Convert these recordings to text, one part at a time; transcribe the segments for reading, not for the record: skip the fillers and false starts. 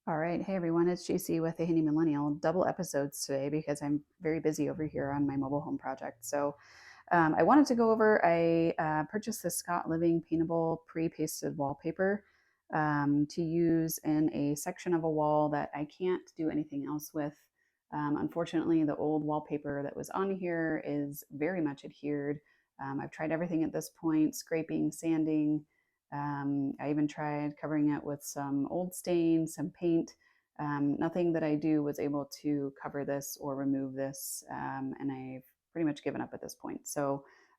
All right. Hey everyone, it's JC with the Handy Millennial. Double episodes today because I'm very busy over here on my mobile home project. I wanted to go over, I purchased this Scott Living paintable pre-pasted wallpaper to use in a section of a wall that I can't do anything else with. Unfortunately, the old wallpaper that was on here is very much adhered. I've tried everything at this point, scraping, sanding. I even tried covering it with some old stain, some paint. Nothing that I do was able to cover this or remove this, and I've pretty much given up at this point.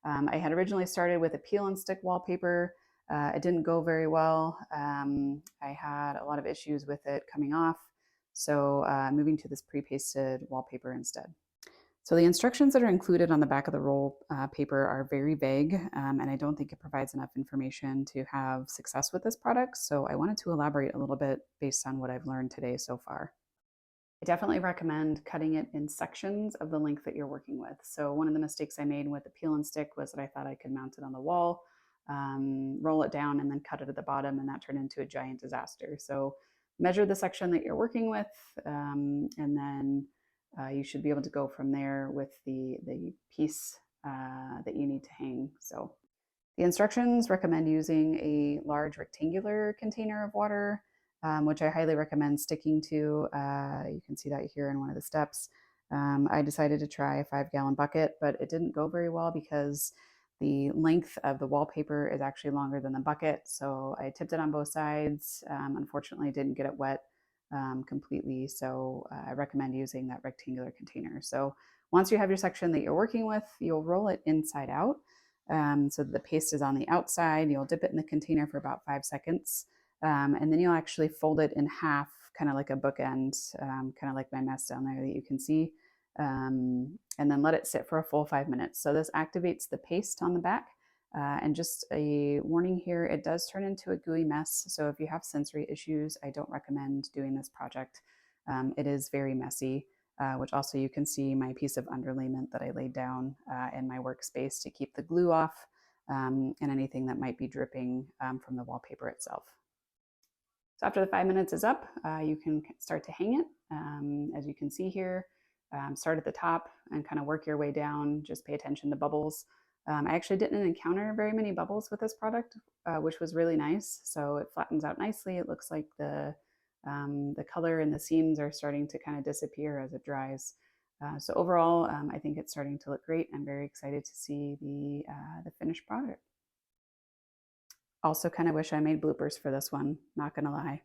I had originally started with a peel and stick wallpaper. It didn't go very well. I had a lot of issues with it coming off. Moving to this pre-pasted wallpaper instead. So the instructions that are included on the back of the roll paper are very vague, and I don't think it provides enough information to have success with this product. So I wanted to elaborate a little bit based on what I've learned today so far. I definitely recommend cutting it in sections of the length that you're working with. So one of the mistakes I made with the peel and stick was that I thought I could mount it on the wall, roll it down, and then cut it at the bottom, and that turned into a giant disaster. So measure the section that you're working with, and then you should be able to go from there with the piece that you need to hang. So the instructions recommend using a large rectangular container of water, which I highly recommend sticking to. You can see that here in one of the steps. I decided to try a 5-gallon bucket, but it didn't go very well because the length of the wallpaper is actually longer than the bucket. So I tipped it on both sides. Unfortunately, didn't get it wet completely. So I recommend using that rectangular container. So once you have your section that you're working with, you'll roll it inside out. So that the paste is on the outside. You'll dip it in the container for about 5 seconds. And then you'll actually fold it in half, kind of like a bookend, kind of like my mess down there that you can see. And then let it sit for a full 5 minutes. So this activates the paste on the back. And just a warning here, it does turn into a gooey mess. So if you have sensory issues, I don't recommend doing this project. It is very messy, which also you can see my piece of underlayment that I laid down in my workspace to keep the glue off and anything that might be dripping from the wallpaper itself. So after the 5 minutes is up, you can start to hang it. As you can see here, start at the top and kind of work your way down. Just pay attention to bubbles. I actually didn't encounter very many bubbles with this product, which was really nice. So it flattens out nicely. It looks like the color and the seams are starting to kind of disappear as it dries. So overall, I think it's starting to look great. I'm very excited to see the finished product. Also kind of wish I made bloopers for this one, not gonna lie.